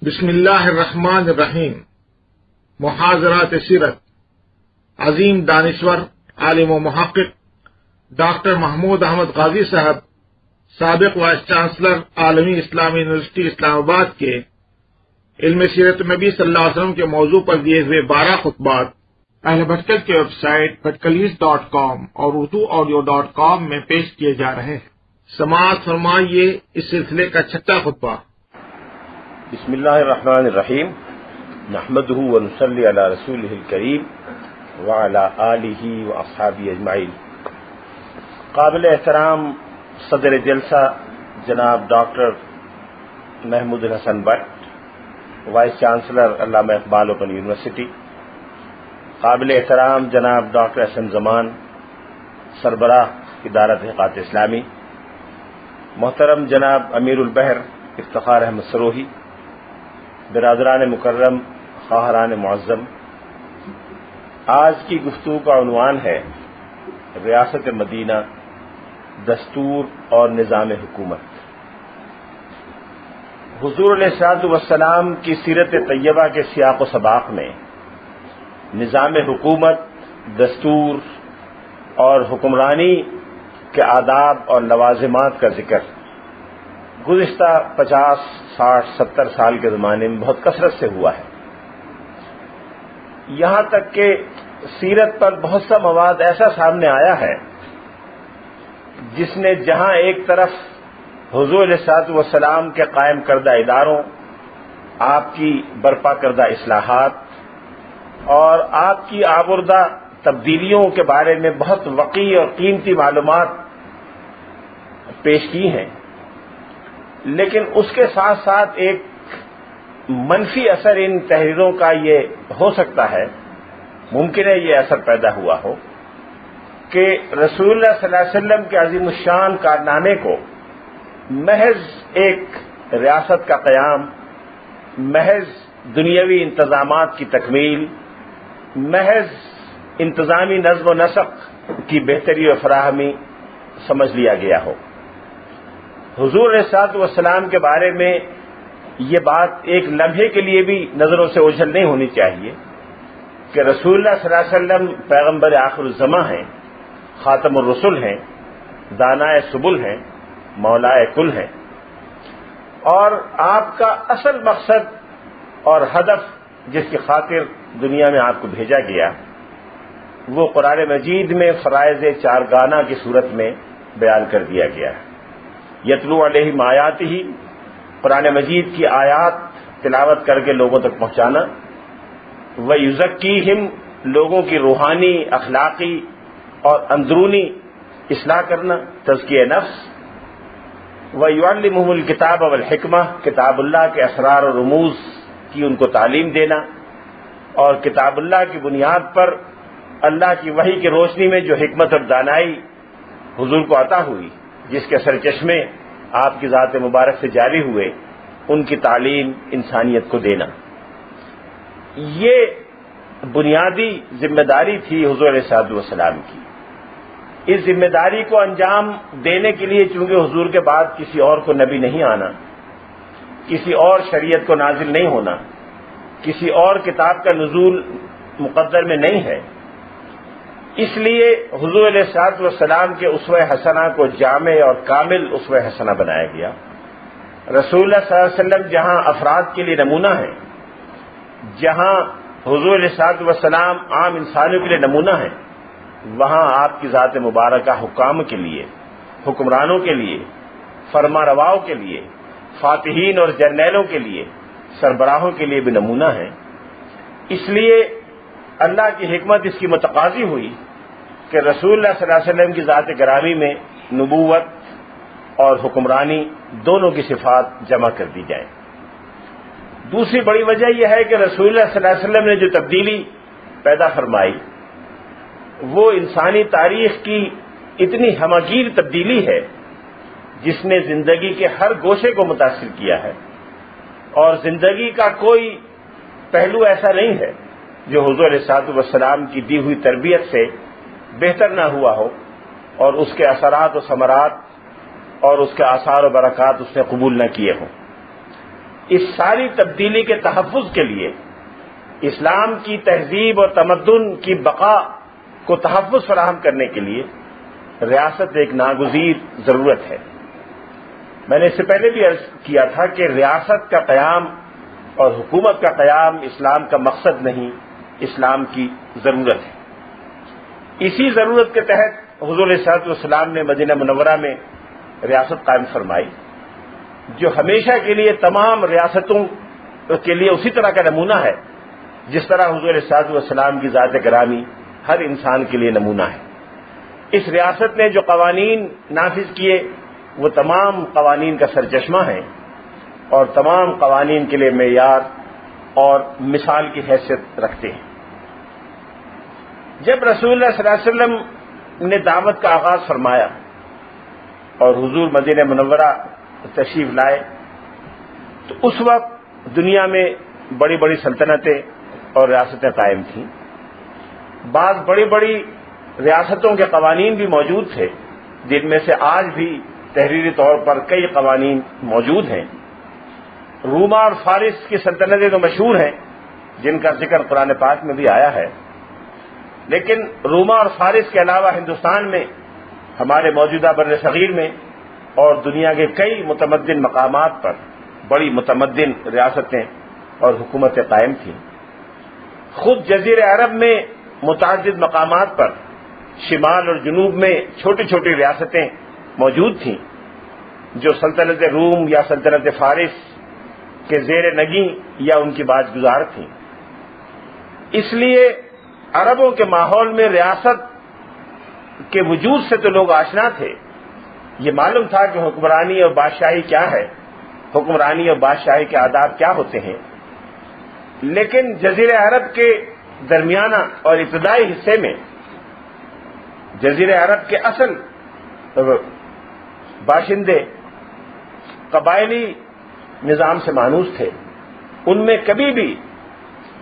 بسم اللہ الرحمن الرحیم۔ محاضرات سیرت عظیم دانشور عالم و محقق ڈاکٹر محمود احمد غازی صاحب، سابق وائس چانسلر عالمی اسلامی یونیورسٹی اسلام آباد کے علم سیرت نبی صلی اللہ علیہ وسلم کے موضوع پر دیے ہوئے 12 خطبات اہل بھٹکل کے ویب سائٹ بھٹکلیز.com اور urduaudio.com میں پیش کیے جا رہے ہیں۔ سماعت فرمائیے اس سلسلے کا 6واں خطبہ۔ بسم اللہ الرحمن الرحیم، نحمدہ ونصلی علی رسولہ الکریم وعلی آلہ واصحابہ اجمعین۔ قابل احترام صدر جلسہ جناب doctor Mahmood ul Hasan Butt, vice chancellor Allama Iqbal open university, قابل احترام جناب ڈاکٹر احسن زمان، سربراہ ادارہ تحقیقات اسلامی، محترم جناب امیر البحر افتخار احمد سروہی، برادران مکرم، خواہران معظم، آج کی گفتگو کا عنوان ہے ریاست مدینہ، دستور اور نظام حکومت۔ حضور علیہ الصلوۃ والسلام کی سیرت طیبہ کے سیاق و سباق میں نظام حکومت، دستور اور حکمرانی کے آداب اور لوازمات کا ذکر گزشتہ 50، 60، 70 سال کے زمانے میں بہت کثرت سے ہوا ہے، یہاں تک کہ سیرت پر بہت سا مواد ایسا سامنے آیا ہے جس نے جہاں ایک طرف حضور علیہ الصلوۃ والسلام کے قائم کردہ اداروں، آپ کی برپا کردہ اصلاحات اور آپ کی آوردہ تبدیلیوں کے بارے میں بہت وقیع اور قیمتی معلومات پیش کی ہیں، لیکن اس کے ساتھ ساتھ ایک منفی اثر ان تحریروں کا یہ ہو سکتا ہے، ممکن ہے یہ اثر پیدا ہوا ہو کہ رسول اللہ صلی اللہ علیہ وسلم کے عظیم الشان کارنامے کو محض ایک ریاست کا قیام، محض دنیاوی انتظامات کی تکمیل، محض انتظامی نظم و نسق کی بہتری و فراہمی سمجھ لیا گیا ہو۔ حضور علیہ الصلوۃ والسلام کے بارے میں یہ بات ایک لمحے کے لیے بھی نظروں سے اوجھل نہیں ہونی چاہیے کہ رسول اللہ صلی اللہ علیہ وسلم پیغمبر آخر الزماں ہیں، خاتم الرسل ہیں، دانائے سبل ہیں، مولائے کل ہیں، اور آپ کا اصل مقصد اور ہدف جس کی خاطر دنیا میں آپ کو بھیجا گیا وہ قرآن مجید میں فرائض چارگانہ کی صورت میں بیان کر دیا گیا ہے۔ یتلو علیہم آیاتہ، قرآن مجید کی آیات تلاوت کر کے لوگوں تک پہنچانا، ویزکیہم، لوگوں کی روحانی، اخلاقی اور اندرونی اصلاح کرنا، تزکیہ نفس، ویعلمہم الکتاب والحکمہ، کتاب اللہ کے اسرار و رموز کی ان کو تعلیم دینا، اور کتاب اللہ کی بنیاد پر اللہ کی وحی کی روشنی میں جو حکمت اور دانائی حضور کو عطا ہوئی، جس کے سرچشمے آپ کی ذات مبارک سے جاری ہوئے، ان کی تعلیم انسانیت کو دینا، یہ بنیادی ذمہ داری تھی حضور علیہ الصلوۃ والسلام کی۔ اس ذمہ داری کو انجام دینے کے لیے چونکہ حضور کے بعد کسی اور کو نبی نہیں آنا، کسی اور شریعت کو نازل نہیں ہونا، کسی اور کتاب کا نزول مقدر میں نہیں ہے، اس لیے حضور علیہ الصلوۃ والسلام کے اسوہ حسنہ کو جامع اور کامل اسوہ حسنہ بنایا گیا۔ رسول اللہ صلی اللہ علیہ وسلم جہاں افراد کے لیے نمونہ ہیں، جہاں حضور علیہ الصلوۃ والسلام عام انسانوں کے لیے نمونہ ہیں، وہاں آپ کی ذات مبارکہ حکام کے لیے، حکمرانوں کے لیے، فرما رواؤں کے لیے، فاتحین اور جرنیلوں کے لیے، سربراہوں کے لیے بھی نمونہ ہیں۔ اس لیے اللہ کی حکمت اس کی متقاضی ہوئی کہ رسول اللہ صلی اللہ علیہ وسلم کی ذات گرامی میں نبوت اور حکمرانی دونوں کی صفات جمع کر دی جائیں۔ دوسری بڑی وجہ یہ ہے کہ رسول اللہ صلی اللہ علیہ وسلم نے جو تبدیلی پیدا فرمائی وہ انسانی تاریخ کی اتنی ہمگیر تبدیلی ہے جس نے زندگی کے ہر گوشے کو متاثر کیا ہے، اور زندگی کا کوئی پہلو ایسا نہیں ہے جو حضور علیہ الصلوۃ والسلام کی دی ہوئی تربیت سے بہتر نہ ہوا ہو اور اس کے اثرات و ثمرات اور اس کے آثار و برکات اس نے قبول نہ کیے ہوں۔ اس ساری تبدیلی کے تحفظ کے لیے اسلام کی تہذیب اور تمدن کی بقا کو تحفظ فراہم کرنے کے لیے ریاست ایک ناگزیر ضرورت ہے۔ میں نے اس سے پہلے بھی عرض کیا تھا کہ ریاست کا قیام اور حکومت کا قیام اسلام کا مقصد نہیں، اسلام کی ضرورت ہے۔ اسی ضرورت کے تحت حضور علیہ الصلوۃ والسلام نے مدینہ منورہ میں ریاست قائم فرمائی، جو ہمیشہ کے لیے تمام ریاستوں کے لیے اسی طرح کا نمونہ ہے جس طرح حضور علیہ الصلوۃ والسلام کی ذات گرامی ہر انسان کے لیے نمونہ ہے۔ اس ریاست نے جو قوانین نافذ کیے وہ تمام قوانین کا سرچشمہ ہیں اور تمام قوانین کے لیے معیار اور مثال کی حیثیت رکھتے ہیں۔ جب رسول اللہ صلی اللہ علیہ وسلم نے دعوت کا آغاز فرمایا اور حضور مدینہ منورہ تشریف لائے تو اس وقت دنیا میں بڑی بڑی سلطنتیں اور ریاستیں قائم تھیں۔ بعض بڑی بڑی ریاستوں کے قوانین بھی موجود تھے جن میں سے آج بھی تحریری طور پر کئی قوانین موجود ہیں۔ روما اور فارس کی سلطنتیں تو مشہور ہیں جن کا ذکر قرآن پاک میں بھی آیا ہے، لیکن روما اور فارس کے علاوہ ہندوستان میں، ہمارے موجودہ بر صغیر میں اور دنیا کے کئی متمدن مقامات پر بڑی متمدن ریاستیں اور حکومتیں قائم تھیں۔ خود جزیرہ عرب میں متعدد مقامات پر شمال اور جنوب میں چھوٹی چھوٹی ریاستیں موجود تھیں جو سلطنت روم یا سلطنت فارس کے زیر نگیں یا ان کی باج گزار تھیں۔ اس لیے عربوں کے ماحول میں ریاست کے وجود سے تو لوگ آشنا تھے، یہ معلوم تھا کہ حکمرانی اور بادشاہی کیا ہے، حکمرانی اور بادشاہی کے آداب کیا ہوتے ہیں، لیکن جزیرہ عرب کے درمیانہ اور ابتدائی حصے میں جزیرہ عرب کے اصل باشندے قبائلی نظام سے مانوس تھے۔ ان میں کبھی بھی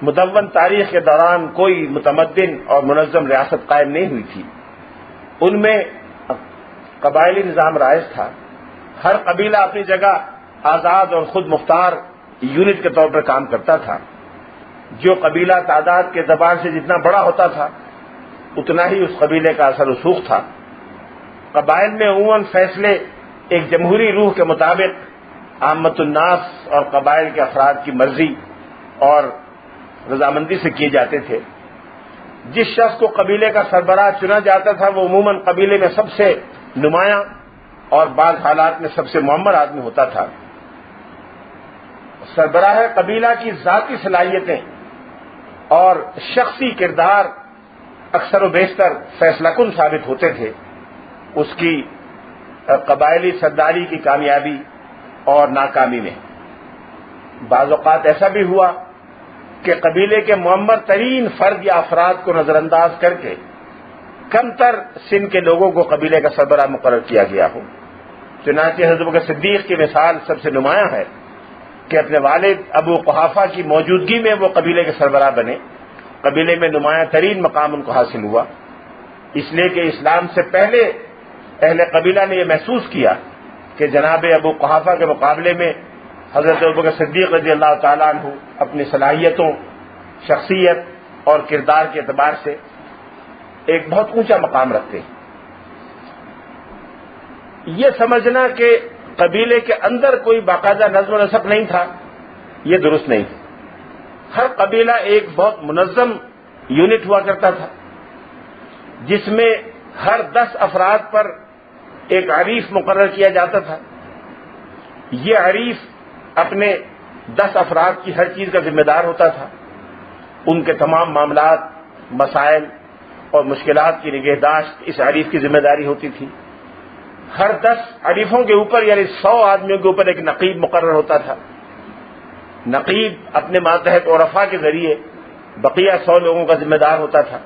مدون تاریخ کے دوران کوئی متمدن اور منظم ریاست قائم نہیں ہوئی تھی۔ ان میں قبائلی نظام رائج تھا، ہر قبیلہ اپنی جگہ آزاد اور خود مختار یونٹ کے طور پر کام کرتا تھا۔ جو قبیلہ تعداد کے اعتبار سے جتنا بڑا ہوتا تھا اتنا ہی اس قبیلے کا اثر رسوخ تھا۔ قبائل میں عموماً فیصلے ایک جمہوری روح کے مطابق عامت الناس اور قبائل کے افراد کی مرضی اور رضامندی سے کیے جاتے تھے۔ جس شخص کو قبیلے کا سربراہ چنا جاتا تھا وہ عموماً قبیلے میں سب سے نمایاں اور بعض حالات میں سب سے معمر آدمی ہوتا تھا۔ سربراہ قبیلہ کی ذاتی صلاحیتیں اور شخصی کردار اکثر و بیشتر فیصلہ کن ثابت ہوتے تھے اس کی قبائلی سرداری کی کامیابی اور ناکامی میں۔ بعض اوقات ایسا بھی ہوا کہ قبیلے کے معمر ترین فرد یا افراد کو نظر انداز کر کے کم تر سن کے لوگوں کو قبیلے کا سربراہ مقرر کیا گیا ہو۔ چنانچہ حضرت بکر صدیق کی مثال سب سے نمایاں ہے کہ اپنے والد ابو قحافہ کی موجودگی میں وہ قبیلے کے سربراہ بنے۔ قبیلے میں نمایاں ترین مقام ان کو حاصل ہوا، اس لیے کہ اسلام سے پہلے اہل قبیلہ نے یہ محسوس کیا کہ جناب ابو قحافہ کے مقابلے میں حضرت ابوبکر صدیق رضی اللہ تعالیٰ عنہ اپنی صلاحیتوں، شخصیت اور کردار کے اعتبار سے ایک بہت اونچا مقام رکھتے ہیں۔ یہ سمجھنا کہ قبیلے کے اندر کوئی باقاعدہ نظم و نسق نہیں تھا یہ درست نہیں تھا۔ ہر قبیلہ ایک بہت منظم یونٹ ہوا کرتا تھا جس میں ہر 10 افراد پر ایک عریف مقرر کیا جاتا تھا۔ یہ عریف اپنے 10 افراد کی ہر چیز کا ذمہ دار ہوتا تھا، ان کے تمام معاملات، مسائل اور مشکلات کی نگہداشت اس عریف کی ذمہ داری ہوتی تھی۔ ہر 10 عریفوں کے اوپر یعنی 100 آدمیوں کے اوپر ایک نقیب مقرر ہوتا تھا۔ نقیب اپنے ماتحت عرفاء کے ذریعے بقیہ 100 لوگوں کا ذمہ دار ہوتا تھا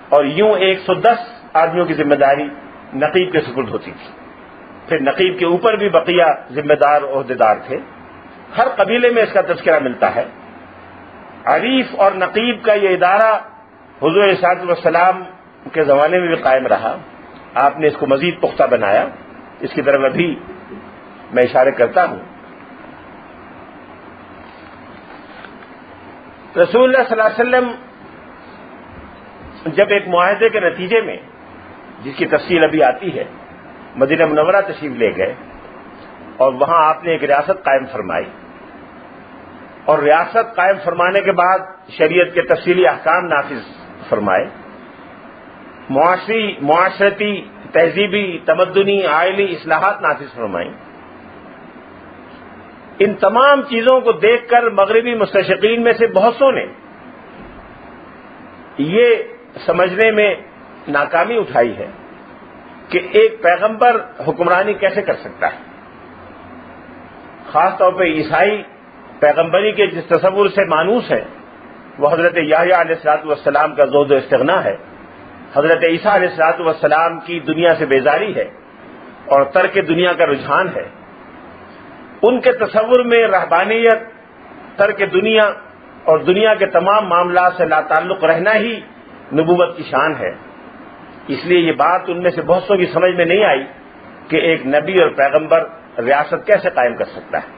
اور یوں 110 آدمیوں کی ذمہ داری نقیب کے سپرد ہوتی تھی۔ پھر نقیب کے اوپر بھی بقیہ ذمہ دار عہدیدار تھے۔ ہر قبیلے میں اس کا تذکرہ ملتا ہے۔ عریف اور نقیب کا یہ ادارہ حضور صلی اللہ علیہ وسلم کے زمانے میں بھی قائم رہا۔ آپ نے اس کو مزید پختہ بنایا، اس کی طرف ابھی میں اشارے کرتا ہوں۔ رسول اللہ صلی اللہ علیہ وسلم جب ایک معاہدے کے نتیجے میں، جس کی تفصیل ابھی آتی ہے، مدینہ منورہ تشریف لے گئے اور وہاں آپ نے ایک ریاست قائم فرمائی، اور ریاست قائم فرمانے کے بعد شریعت کے تفصیلی احکام نافذ فرمائے، معاشرتی، تہذیبی، تمدنی، آئلی اصلاحات نافذ فرمائیں۔ ان تمام چیزوں کو دیکھ کر مغربی مستشرقین میں سے بہت سو نے یہ سمجھنے میں ناکامی اٹھائی ہے کہ ایک پیغمبر حکمرانی کیسے کر سکتا ہے، خاص طور پہ عیسائی پیغمبری کے جس تصور سے مانوس ہے وہ حضرت یحییٰ علیہ الصلوۃ والسلام کا زہد و استغنا ہے، حضرت عیسیٰ علیہ الصلوۃ والسلام کی دنیا سے بیزاری ہے اور ترک دنیا کا رجحان ہے۔ ان کے تصور میں رہبانیت، ترک دنیا اور دنیا کے تمام معاملات سے لا تعلق رہنا ہی نبوت کی شان ہے۔ اس لیے یہ بات ان میں سے بہت سو کی سمجھ میں نہیں آئی کہ ایک نبی اور پیغمبر ریاست کیسے قائم کر سکتا ہے۔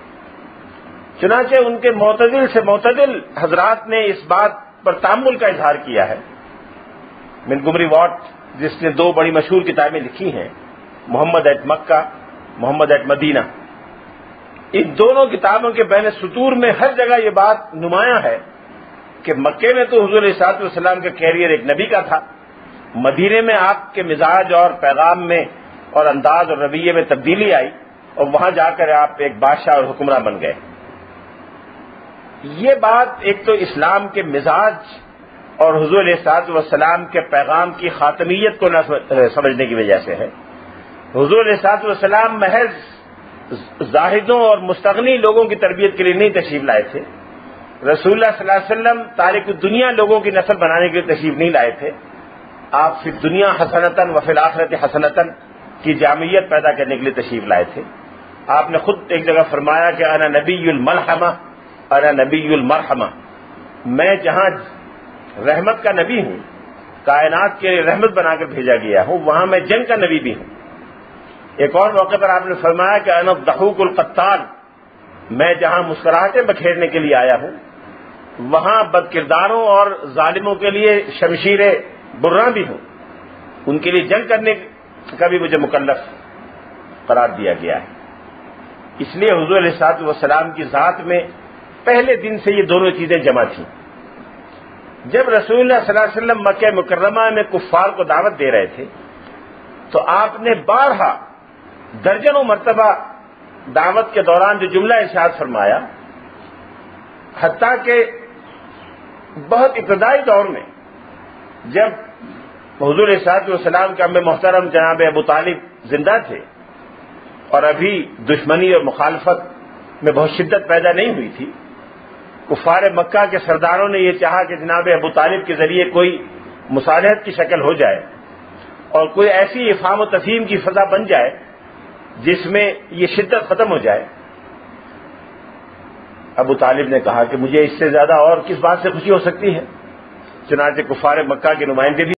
چنانچہ ان کے معتدل سے معتدل حضرات نے اس بات پر تأمل کا اظہار کیا ہے۔ منٹگومری واٹ، جس نے 2 بڑی مشہور کتابیں لکھی ہیں، محمد at Mecca, Muhammad at Medina, ان دونوں کتابوں کے بین سطور میں ہر جگہ یہ بات نمایاں ہے کہ مکے میں تو حضور علیہ الصلوۃ والسلام کا کیریئر ایک نبی کا تھا، مدینے میں آپ کے مزاج اور پیغام میں اور انداز اور رویے میں تبدیلی آئی اور وہاں جا کر آپ ایک بادشاہ اور حکمراں بن گئے۔ یہ بات ایک تو اسلام کے مزاج اور حضور علیہ الصلوۃ والسلام کے پیغام کی خاتمیت کو نہ سمجھنے کی وجہ سے ہے۔ حضور علیہ الصلوۃ والسلام محض زاہدوں اور مستغنی لوگوں کی تربیت کے لیے نہیں تشریف لائے تھے، رسول اللہ صلی اللہ علیہ وسلم تارک الدنیا لوگوں کی نسل بنانے کے لیے تشریف نہیں لائے تھے، آپ فی الدنیا حسنتاً وفی الآخرۃ حسنتاً کی جامعیت پیدا کرنے کے لیے تشریف لائے تھے۔ آپ نے خود ایک جگہ فرمایا کہ انا نبی الملحمہ، انا نبی المرحمہ، میں جہاں رحمت کا نبی ہوں، کائنات کے رحمت بنا کر بھیجا گیا ہوں، وہاں میں جنگ کا نبی بھی ہوں۔ ایک اور موقع پر آپ نے فرمایا کہ انا الضحوک القتال، میں جہاں مسکراہٹیں بکھیرنے کے لیے آیا ہوں، وہاں بد کرداروں اور ظالموں کے لیے شمشیر براں بھی ہوں، ان کے لیے جنگ کرنے کا بھی مجھے مکلف قرار دیا گیا ہے۔ اس لیے حضور علیہ الصلوۃ والسلام کی ذات میں پہلے دن سے یہ دونوں چیزیں جمع تھیں۔ جب رسول اللہ صلی اللہ علیہ وسلم مکہ مکرمہ میں کفار کو دعوت دے رہے تھے تو آپ نے بارہا درجنوں مرتبہ دعوت کے دوران جو جملہ ارشاد فرمایا، حتیٰ کہ بہت ابتدائی دور میں جب حضور علیہ الصلوۃ والسلام کے ام محترم جناب ابو طالب زندہ تھے اور ابھی دشمنی اور مخالفت میں بہت شدت پیدا نہیں ہوئی تھی، کفار مکہ کے سرداروں نے یہ چاہا کہ جناب ابو طالب کے ذریعے کوئی مصالحت کی شکل ہو جائے اور کوئی ایسی افہام و تفہیم کی فضا بن جائے جس میں یہ شدت ختم ہو جائے۔ ابو طالب نے کہا کہ مجھے اس سے زیادہ اور کس بات سے خوشی ہو سکتی ہے، چنانچہ کفار مکہ کے نمائندے بھی